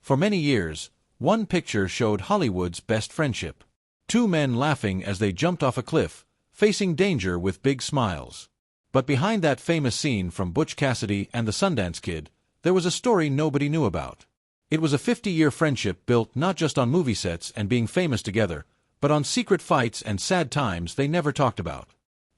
For many years, one picture showed Hollywood's best friendship. Two men laughing as they jumped off a cliff, facing danger with big smiles. But behind that famous scene from Butch Cassidy and the Sundance Kid, there was a story nobody knew about. It was a 50-year friendship built not just on movie sets and being famous together, but on secret fights and sad times they never talked about.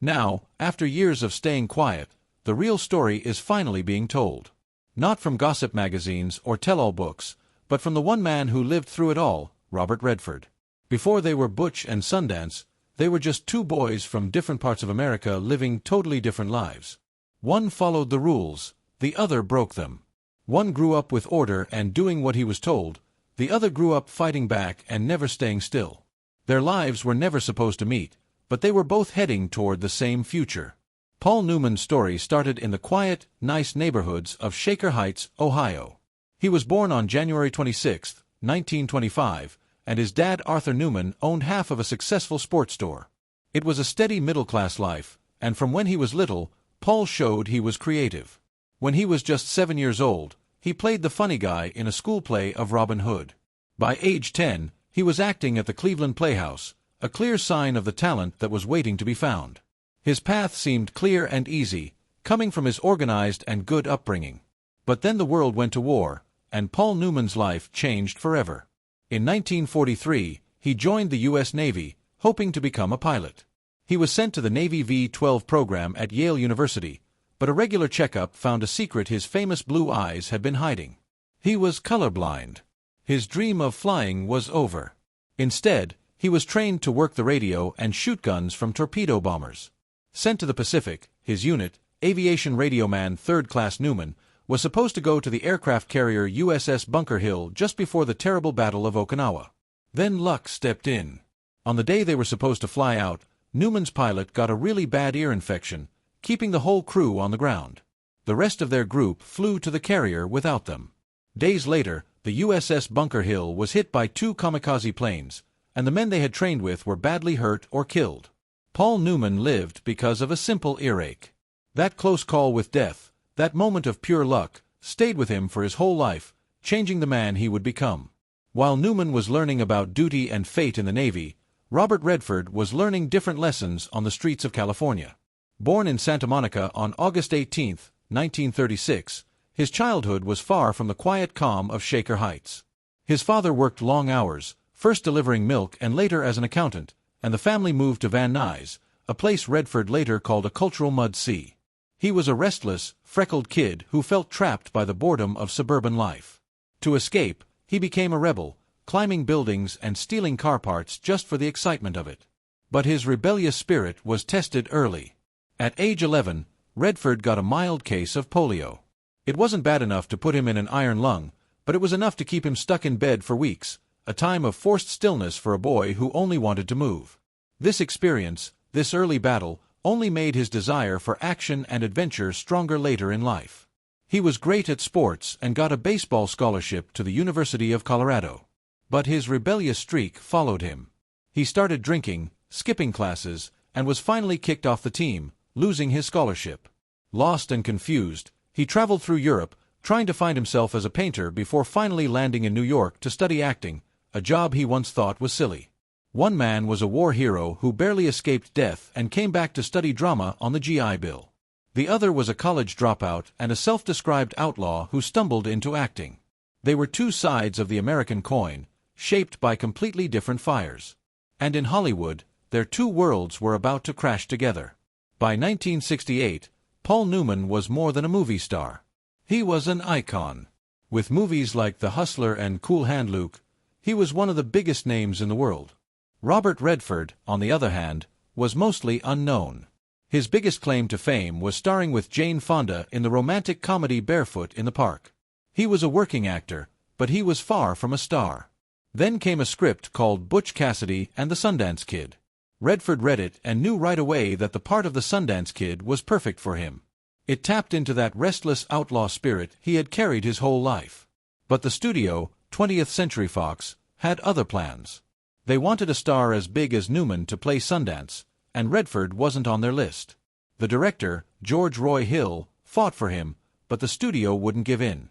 Now, after years of staying quiet, the real story is finally being told. Not from gossip magazines or tell-all books, but from the one man who lived through it all, Robert Redford. Before they were Butch and Sundance, they were just two boys from different parts of America living totally different lives. One followed the rules, the other broke them. One grew up with order and doing what he was told, the other grew up fighting back and never staying still. Their lives were never supposed to meet, but they were both heading toward the same future. Paul Newman's story started in the quiet, nice neighborhoods of Shaker Heights, Ohio. He was born on January 26, 1925, and his dad Arthur Newman owned half of a successful sports store. It was a steady middle-class life, and from when he was little, Paul showed he was creative. When he was just 7 years old, he played the funny guy in a school play of Robin Hood. By age 10, he was acting at the Cleveland Playhouse, a clear sign of the talent that was waiting to be found. His path seemed clear and easy, coming from his organized and good upbringing. But then the world went to war, and Paul Newman's life changed forever. In 1943, he joined the U.S. Navy, hoping to become a pilot. He was sent to the Navy V-12 program at Yale University, but a regular checkup found a secret his famous blue eyes had been hiding. He was colorblind. His dream of flying was over. Instead, he was trained to work the radio and shoot guns from torpedo bombers. Sent to the Pacific, his unit, Aviation Radioman 3rd Class Newman, was supposed to go to the aircraft carrier USS Bunker Hill just before the terrible Battle of Okinawa. Then luck stepped in. On the day they were supposed to fly out, Newman's pilot got a really bad ear infection, keeping the whole crew on the ground. The rest of their group flew to the carrier without them. Days later, the USS Bunker Hill was hit by 2 kamikaze planes, and the men they had trained with were badly hurt or killed. Paul Newman lived because of a simple earache. That close call with death, that moment of pure luck, stayed with him for his whole life, changing the man he would become. While Newman was learning about duty and fate in the Navy, Robert Redford was learning different lessons on the streets of California. Born in Santa Monica on August 18, 1936, his childhood was far from the quiet calm of Shaker Heights. His father worked long hours, first delivering milk and later as an accountant, and the family moved to Van Nuys, a place Redford later called a cultural mud sea. He was a restless, freckled kid who felt trapped by the boredom of suburban life. To escape, he became a rebel, climbing buildings and stealing car parts just for the excitement of it. But his rebellious spirit was tested early. At age 11, Redford got a mild case of polio. It wasn't bad enough to put him in an iron lung, but it was enough to keep him stuck in bed for weeks, a time of forced stillness for a boy who only wanted to move. This experience, this early battle, only made his desire for action and adventure stronger later in life. He was great at sports and got a baseball scholarship to the University of Colorado. But his rebellious streak followed him. He started drinking, skipping classes, and was finally kicked off the team, losing his scholarship. Lost and confused, he traveled through Europe, trying to find himself as a painter before finally landing in New York to study acting, a job he once thought was silly. One man was a war hero who barely escaped death and came back to study drama on the GI Bill. The other was a college dropout and a self-described outlaw who stumbled into acting. They were two sides of the American coin, shaped by completely different fires. And in Hollywood, their two worlds were about to crash together. By 1968, Paul Newman was more than a movie star. He was an icon. With movies like The Hustler and Cool Hand Luke, he was one of the biggest names in the world. Robert Redford, on the other hand, was mostly unknown. His biggest claim to fame was starring with Jane Fonda in the romantic comedy Barefoot in the Park. He was a working actor, but he was far from a star. Then came a script called Butch Cassidy and the Sundance Kid. Redford read it and knew right away that the part of the Sundance Kid was perfect for him. It tapped into that restless outlaw spirit he had carried his whole life. But the studio, 20th Century Fox, had other plans. They wanted a star as big as Newman to play Sundance, and Redford wasn't on their list. The director, George Roy Hill, fought for him, but the studio wouldn't give in.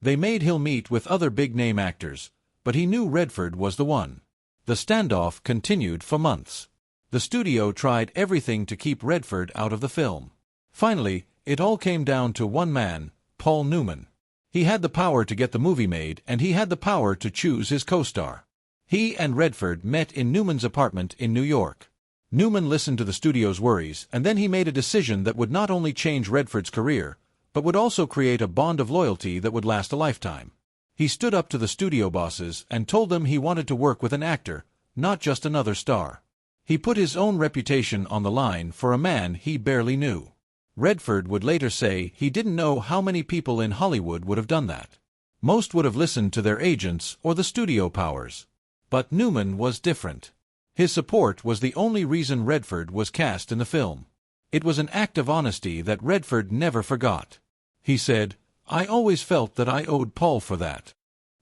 They made Hill meet with other big-name actors, but he knew Redford was the one. The standoff continued for months. The studio tried everything to keep Redford out of the film. Finally, it all came down to one man, Paul Newman. He had the power to get the movie made, and he had the power to choose his co-star. He and Redford met in Newman's apartment in New York. Newman listened to the studio's worries, and then he made a decision that would not only change Redford's career, but would also create a bond of loyalty that would last a lifetime. He stood up to the studio bosses and told them he wanted to work with an actor, not just another star. He put his own reputation on the line for a man he barely knew. Redford would later say he didn't know how many people in Hollywood would have done that. Most would have listened to their agents or the studio powers. But Newman was different. His support was the only reason Redford was cast in the film. It was an act of honesty that Redford never forgot. He said, "I always felt that I owed Paul for that."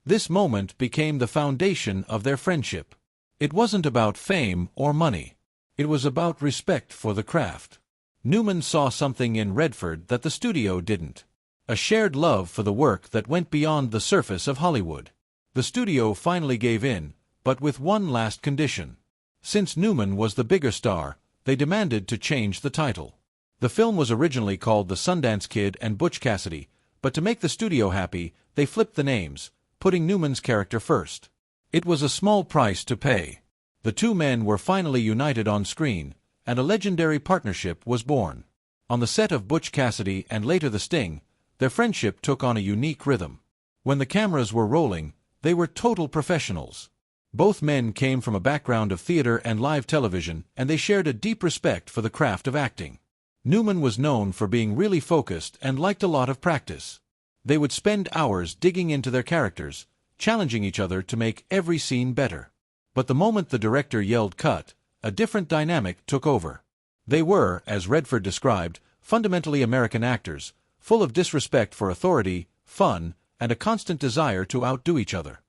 This moment became the foundation of their friendship. It wasn't about fame or money. It was about respect for the craft. Newman saw something in Redford that the studio didn't. A shared love for the work that went beyond the surface of Hollywood. The studio finally gave in, but with one last condition. Since Newman was the bigger star, they demanded to change the title. The film was originally called The Sundance Kid and Butch Cassidy, but to make the studio happy, they flipped the names, putting Newman's character first. It was a small price to pay. The two men were finally united on screen, and a legendary partnership was born. On the set of Butch Cassidy and later The Sting, their friendship took on a unique rhythm. When the cameras were rolling, they were total professionals. Both men came from a background of theater and live television, and they shared a deep respect for the craft of acting. Newman was known for being really focused and liked a lot of practice. They would spend hours digging into their characters, challenging each other to make every scene better. But the moment the director yelled cut, a different dynamic took over. They were, as Redford described, fundamentally American actors, full of disrespect for authority, fun, and a constant desire to outdo each other.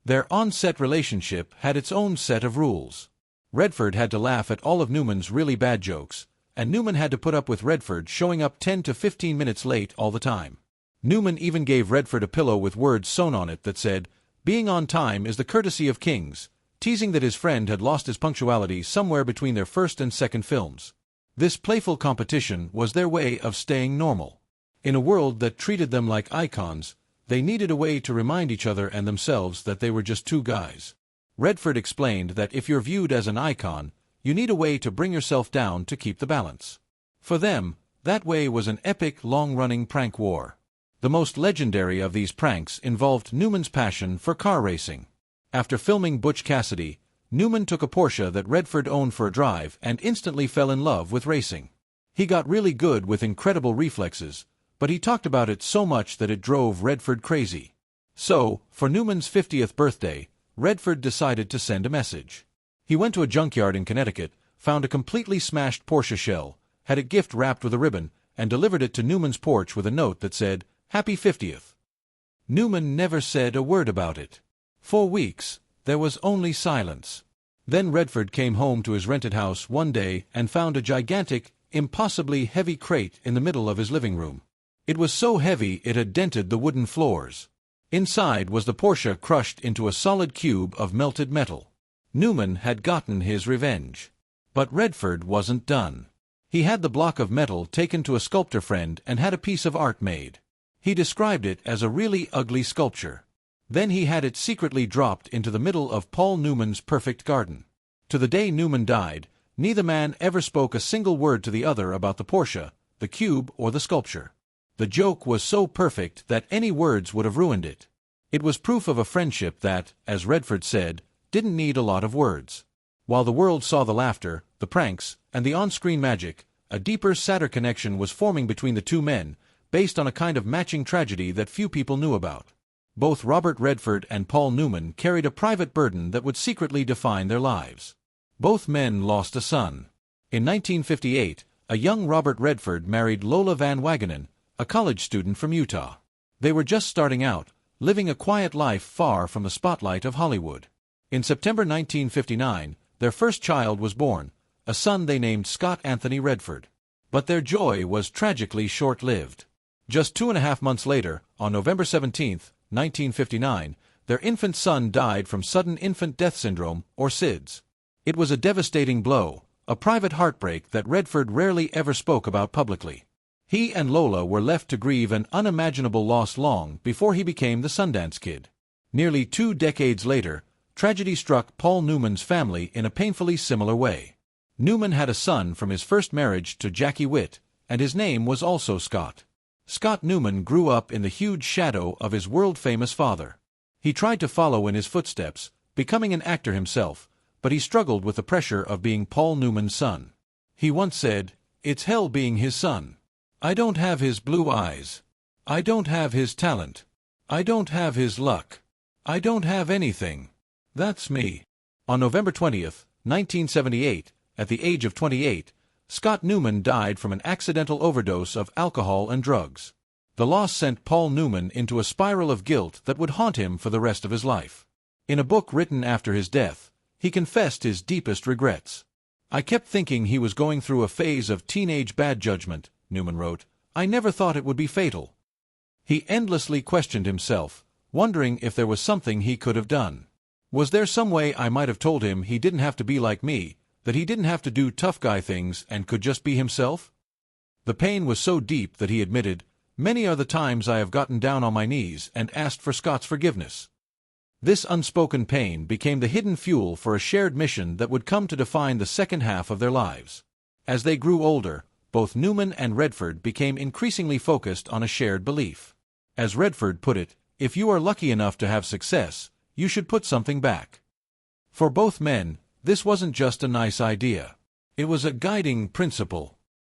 Their on-set relationship had its own set of rules. Redford had to laugh at all of Newman's really bad jokes, and Newman had to put up with Redford showing up 10 to 15 minutes late all the time. Newman even gave Redford a pillow with words sewn on it that said, "Being on time is the courtesy of kings," teasing that his friend had lost his punctuality somewhere between their first and second films. This playful competition was their way of staying normal. In a world that treated them like icons, they needed a way to remind each other and themselves that they were just two guys. Redford explained that if you're viewed as an icon, you need a way to bring yourself down to keep the balance. For them, that way was an epic, long-running prank war. The most legendary of these pranks involved Newman's passion for car racing. After filming Butch Cassidy, Newman took a Porsche that Redford owned for a drive and instantly fell in love with racing. He got really good with incredible reflexes, but he talked about it so much that it drove Redford crazy. So, for Newman's 50th birthday, Redford decided to send a message. He went to a junkyard in Connecticut, found a completely smashed Porsche shell, had a gift wrapped with a ribbon, and delivered it to Newman's porch with a note that said, "Happy 50th." Newman never said a word about it. For weeks, there was only silence. Then Redford came home to his rented house one day and found a gigantic, impossibly heavy crate in the middle of his living room. It was so heavy it had dented the wooden floors. Inside was the Porsche crushed into a solid cube of melted metal. Newman had gotten his revenge. But Redford wasn't done. He had the block of metal taken to a sculptor friend and had a piece of art made. He described it as a really ugly sculpture. Then he had it secretly dropped into the middle of Paul Newman's perfect garden. To the day Newman died, neither man ever spoke a single word to the other about the Porsche, the cube, or the sculpture. The joke was so perfect that any words would have ruined it. It was proof of a friendship that, as Redford said, didn't need a lot of words. While the world saw the laughter, the pranks, and the on-screen magic, a deeper, sadder connection was forming between the two men, based on a kind of matching tragedy that few people knew about. Both Robert Redford and Paul Newman carried a private burden that would secretly define their lives. Both men lost a son. In 1958, a young Robert Redford married Lola Van Wagenen, a college student from Utah. They were just starting out, living a quiet life far from the spotlight of Hollywood. In September 1959, their first child was born, a son they named Scott Anthony Redford. But their joy was tragically short-lived. Just 2.5 months later, on November 17, 1959, their infant son died from sudden infant death syndrome, or SIDS. It was a devastating blow, a private heartbreak that Redford rarely ever spoke about publicly. He and Lola were left to grieve an unimaginable loss long before he became the Sundance Kid. Nearly 2 decades later, tragedy struck Paul Newman's family in a painfully similar way. Newman had a son from his first marriage to Jackie Witt, and his name was also Scott. Scott Newman grew up in the huge shadow of his world-famous father. He tried to follow in his footsteps, becoming an actor himself, but he struggled with the pressure of being Paul Newman's son. He once said, "It's hell being his son. I don't have his blue eyes. I don't have his talent. I don't have his luck. I don't have anything. That's me." On November 20, 1978, at the age of 28, Scott Newman died from an accidental overdose of alcohol and drugs. The loss sent Paul Newman into a spiral of guilt that would haunt him for the rest of his life. In a book written after his death, he confessed his deepest regrets. "I kept thinking he was going through a phase of teenage bad judgment," Newman wrote. "I never thought it would be fatal." He endlessly questioned himself, wondering if there was something he could have done. Was there some way I might have told him he didn't have to be like me, that he didn't have to do tough guy things and could just be himself? The pain was so deep that he admitted, "Many are the times I have gotten down on my knees and asked for Scott's forgiveness." This unspoken pain became the hidden fuel for a shared mission that would come to define the second half of their lives. As they grew older, both Newman and Redford became increasingly focused on a shared belief. As Redford put it, "If you are lucky enough to have success, you should put something back." For both men, this wasn't just a nice idea. It was a guiding principle.